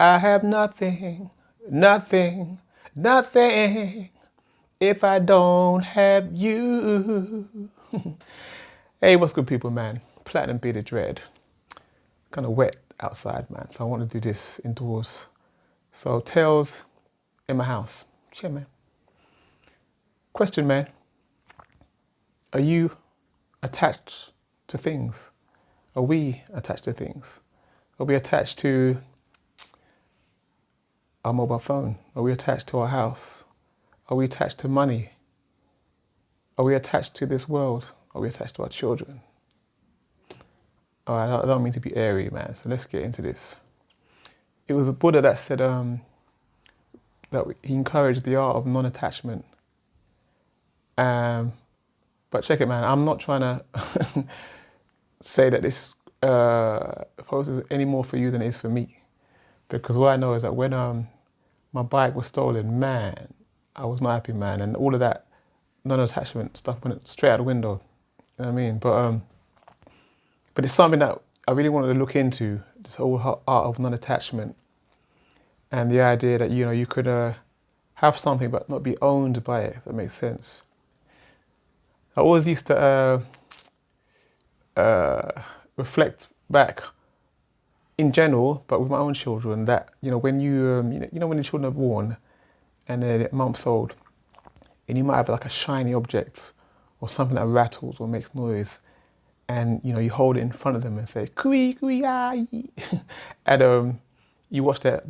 I have nothing, nothing, nothing if I don't have you. Hey, what's good, people, man? Platinum bearded dread. Kind of wet outside, man. So I want to do this indoors. So tails in my house. Yeah, man. Question, man. Are you attached to things? Are we attached to things? Are we attached to our mobile phone? Are we attached to our house? Are we attached to money? Are we attached to this world? Are we attached to our children? Oh, I don't mean to be airy, man. So let's get into this. It was a Buddha that said that he encouraged the art of non-attachment. But check it, man. I'm not trying to say that this poses any more for you than it is for me. Because what I know is that when my bike was stolen, man, I was not happy, man. And all of that non-attachment stuff went straight out the window. You know what I mean? But it's something that I really wanted to look into, this whole art of non-attachment. And the idea that, you know, you could have something but not be owned by it, if that makes sense. I always used to reflect back in general, but with my own children, that, you know, when when the children are born and they're months old, and you might have like a shiny object or something that rattles or makes noise, and you know you hold it in front of them and say "kui kui ai," and you watch their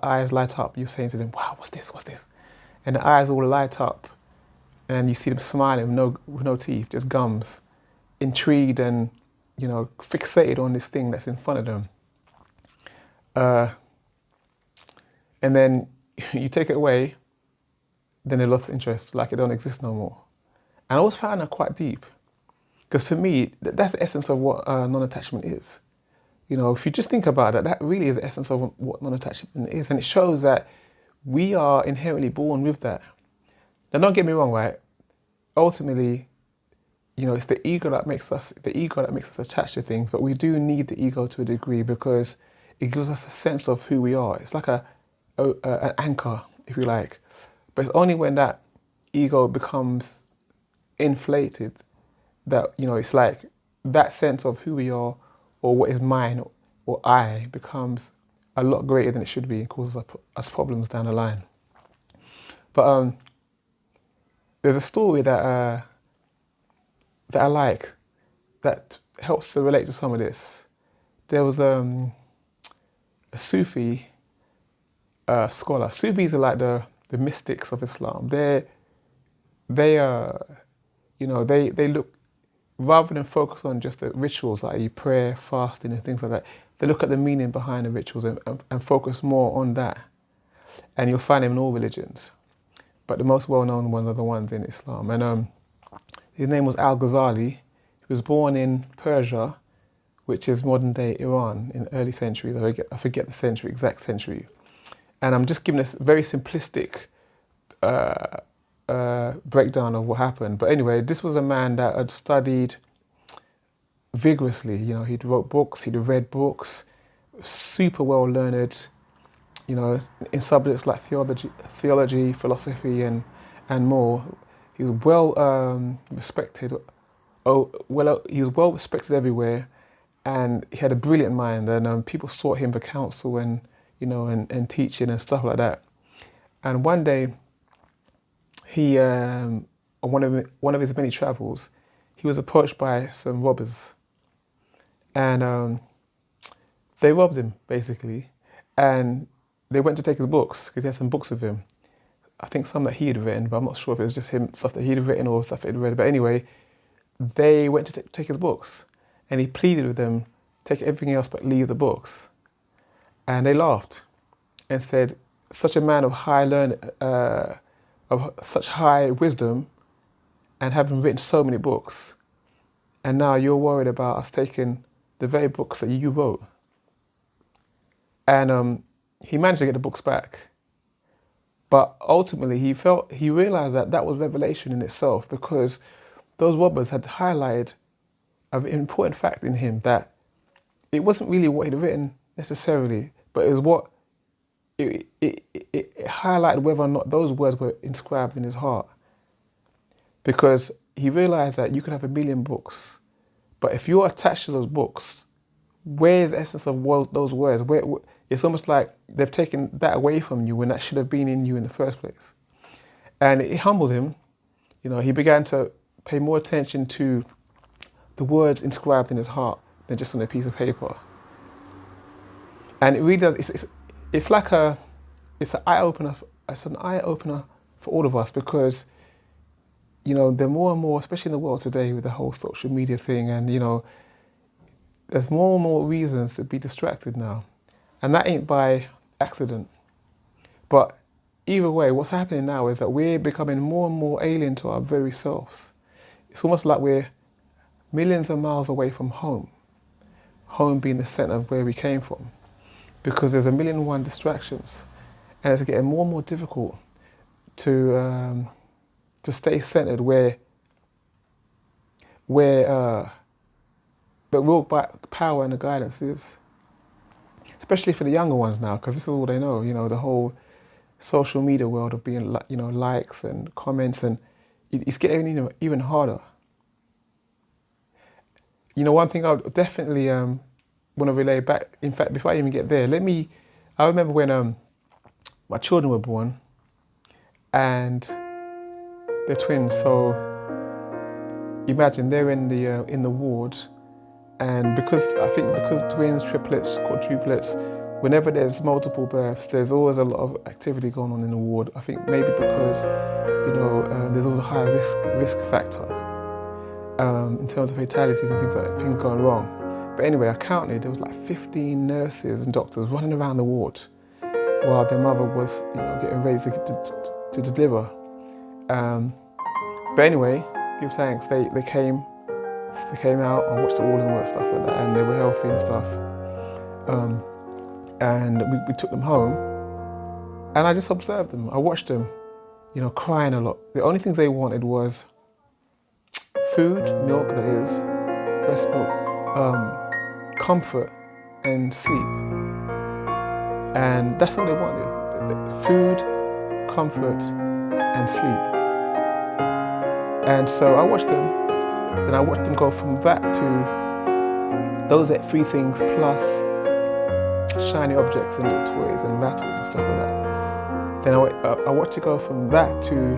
eyes light up. You're saying to them, "Wow, what's this? What's this?" And the eyes all light up, and you see them smiling with no teeth, just gums, intrigued and, you know, fixated on this thing that's in front of them. And then you take it away, then they lost interest, like it don't exist no more. And I always found that quite deep, because for me, that's the essence of what non-attachment is. You know, if you just think about it, that really is the essence of what non-attachment is, and it shows that we are inherently born with that. Now, don't get me wrong, right? Ultimately, you know, it's the ego that makes us attached to things, but we do need the ego to a degree because it gives us a sense of who we are. It's like an anchor, if you like. But it's only when that ego becomes inflated that, you know, it's like that sense of who we are or what is mine or I becomes a lot greater than it should be and causes us problems down the line. But there's a story that I like that helps to relate to some of this. There was a Sufi scholar. Sufis are like the mystics of Islam. They look, rather than focus on just the rituals, like prayer, fasting and things like that, they look at the meaning behind the rituals and focus more on that. And you'll find them in all religions. But the most well-known ones are the ones in Islam. And his name was Al-Ghazali. He was born in Persia, which is modern-day Iran, in the early centuries. I forget the exact century. And I'm just giving this very simplistic breakdown of what happened. But anyway, this was a man that had studied vigorously. You know, he'd wrote books, he'd read books, super well learned, you know, in subjects like theology, philosophy, and more. He was well respected. He was well respected everywhere, and he had a brilliant mind. And people sought him for counsel and, you know, and teaching and stuff like that. And one day, he on one of his many travels, he was approached by some robbers, and they robbed him basically, and they went to take his books because he had some books with him. I think some that he had written, but I'm not sure if it was just him, stuff that he'd written or stuff that he'd read. But anyway, they went to take his books, and he pleaded with them, take everything else but leave the books. And they laughed and said, such a man of of such high wisdom and having written so many books, and now you're worried about us taking the very books that you wrote. And he managed to get the books back. But ultimately, he realized that was revelation in itself, because those robbers had highlighted an important fact in him, that it wasn't really what he'd written necessarily, but it was what it highlighted whether or not those words were inscribed in his heart. Because he realized that you can have 1,000,000 books, but if you're attached to those books, where's the essence of those words? It's almost like they've taken that away from you when that should have been in you in the first place. And it humbled him. You know, he began to pay more attention to the words inscribed in his heart than just on a piece of paper. And it really does. It's like it's an eye opener. It's an eye opener for all of us because, you know, there are more and more, especially in the world today with the whole social media thing, and you know, there's more and more reasons to be distracted now, and that ain't by accident. But either way, what's happening now is that we're becoming more and more alien to our very selves. It's almost like we're millions of miles away from home. Home being the center of where we came from, because there's 1,000,001 distractions, and it's getting more and more difficult to stay centered where the real power and the guidance is, especially for the younger ones now, because this is all they know. You know, the whole social media world of being, you know, likes and comments, and it's getting even harder. You know, one thing I would definitely want to relay back. In fact, before I even get there, I remember when my children were born, and they're twins. So imagine they're in the ward, and because twins, triplets, quadruplets, whenever there's multiple births, there's always a lot of activity going on in the ward. I think maybe because, you know, there's always a high risk factor in terms of fatalities and things going wrong. But anyway, I counted, there was like 15 nurses and doctors running around the ward while their mother was, you know, getting ready to deliver. But anyway, give thanks, they came out and watched it all and all that stuff like that, and they were healthy and stuff. And we took them home, and I just observed them. I watched them, you know, crying a lot. The only things they wanted was food, milk, that is, breast milk, comfort, and sleep. And that's all they wanted: food, comfort, and sleep. And so I watched them. Then I watched them go from that to those three things plus shiny objects and little toys and rattles and stuff like that. Then I watched it go from that to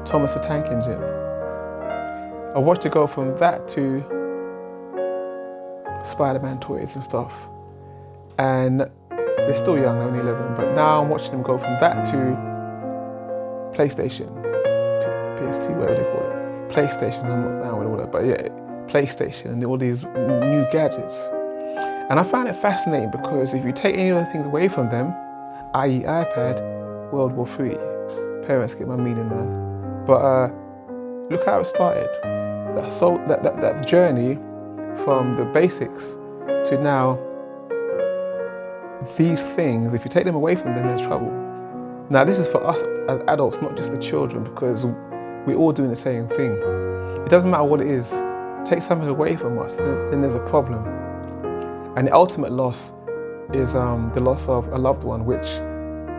Thomas the Tank Engine. I watched it go from that to Spider-Man toys and stuff. And they're still young, they're only 11, but now I'm watching them go from that to PlayStation, PS2, whatever they call it. PlayStation, I'm not down with all that, but yeah, PlayStation and all these new gadgets. And I found it fascinating because if you take any of those things away from them, i.e. iPad, World War III. Parents get my meaning, man. But look how it started. That journey from the basics to now, these things, if you take them away from them, there's trouble. Now this is for us as adults, not just the children, because we're all doing the same thing. It doesn't matter what it is. Take something away from us, then there's a problem. And the ultimate loss is the loss of a loved one, which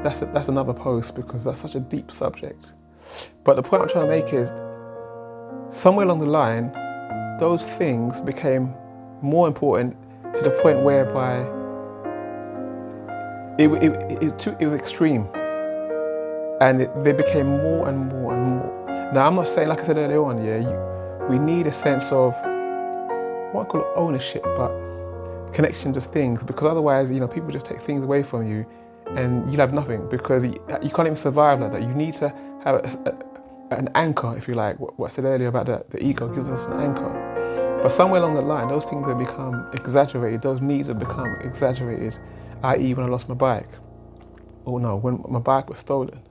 that's another post because that's such a deep subject. But the point I'm trying to make is, somewhere along the line, those things became more important to the point whereby it was extreme. And they became more and more and more. Now, I'm not saying, like I said earlier on, we need a sense of, I won't call it ownership, but connection to things, because otherwise, people just take things away from you and you'll have nothing, because you can't even survive like that. You need to have an anchor, if you like. What I said earlier about the ego gives us an anchor. But somewhere along the line, those things have become exaggerated, those needs have become exaggerated, i.e. when I lost my bike. Oh no, when my bike was stolen.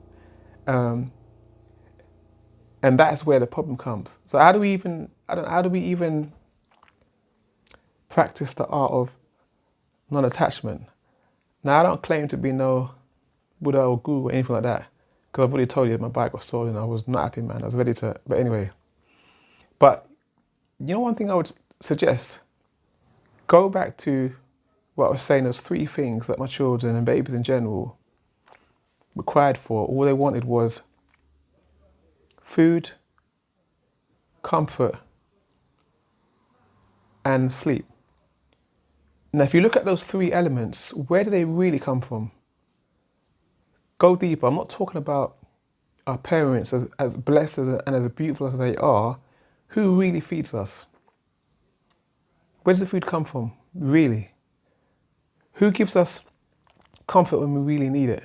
And that's where the problem comes. So how do we even practice the art of non-attachment? Now, I don't claim to be no Buddha or guru or anything like that, because I've already told you that my bike was stolen. I was not happy, man. I was ready to, but anyway. But one thing I would suggest, go back to what I was saying, those three things that my children and babies in general required for, all they wanted was food, comfort, and sleep. Now, if you look at those three elements, where do they really come from? Go deeper. I'm not talking about our parents, as blessed and as beautiful as they are. Who really feeds us? Where does the food come from, really? Who gives us comfort when we really need it?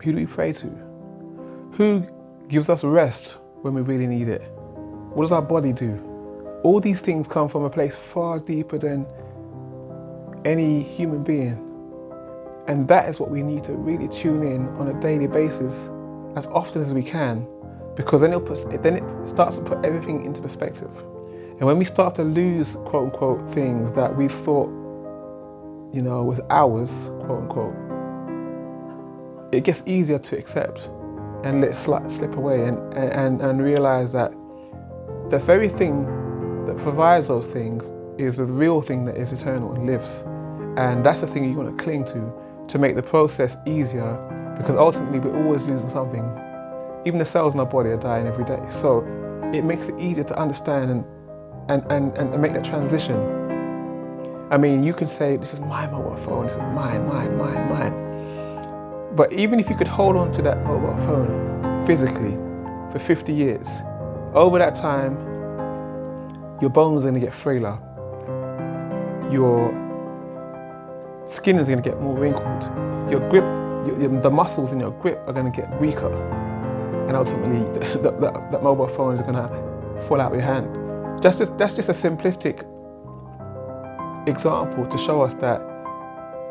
Who do we pray to? Who gives us rest when we really need it? What does our body do? All these things come from a place far deeper than any human being. And that is what we need to really tune in on a daily basis as often as we can, because then it starts to put everything into perspective. And when we start to lose, quote unquote, things that we thought, was ours, quote unquote, it gets easier to accept and let slip away and realize that the very thing that provides those things is the real thing that is eternal and lives. And that's the thing you want to cling to make the process easier, because ultimately we're always losing something. Even the cells in our body are dying every day. So it makes it easier to understand and make that transition. I mean, you can say, this is my mobile phone, this is mine. But even if you could hold on to that mobile phone physically for 50 years, over that time, your bones are going to get frailer. Your skin is going to get more wrinkled. Your grip, the muscles in your grip are going to get weaker. And ultimately, that mobile phone is going to fall out of your hand. That's just a simplistic example to show us that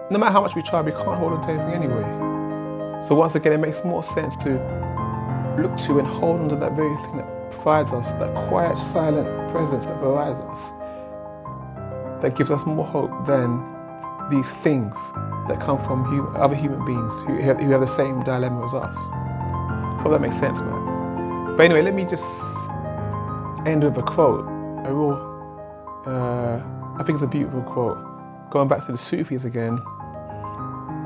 no matter how much we try, we can't hold on to anything anyway. So once again, it makes more sense to look to and hold on to that very thing that provides us, that quiet, silent presence that provides us, that gives us more hope than these things that come from other human beings who have the same dilemma as us. Hope that makes sense, man. But anyway, let me just end with a quote, I think it's a beautiful quote. Going back to the Sufis again,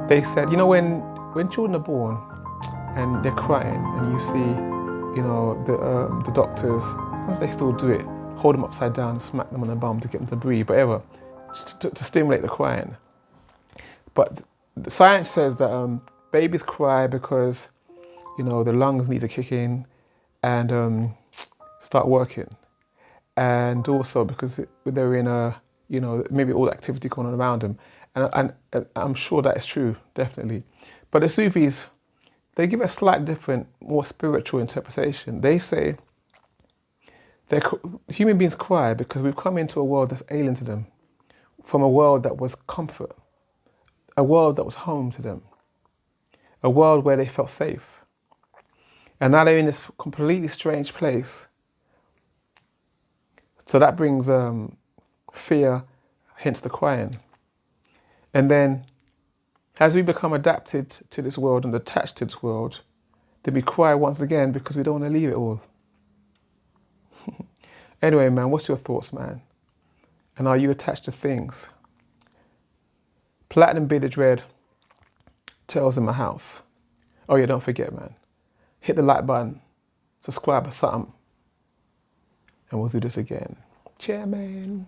they said, when children are born and they're crying and you see, the doctors, sometimes they still do it, hold them upside down and smack them on the bum to get them to breathe, whatever, to stimulate the crying. But the science says that babies cry because, the lungs need to kick in and start working. And also because they're in maybe all the activity going on around them. And I'm sure that is true, definitely. But the Sufis, they give a slightly different, more spiritual interpretation. They say human beings cry because we've come into a world that's alien to them, from a world that was comfort, a world that was home to them, a world where they felt safe. And now they're in this completely strange place. So that brings fear, hence the crying. And then as we become adapted to this world and attached to this world, then we cry once again because we don't want to leave it all. Anyway, man, what's your thoughts, man? And are you attached to things? Platinum Bearded Dread tells in my house. Oh yeah, don't forget, man. Hit the like button, subscribe or something, and we'll do this again. Cheer, man.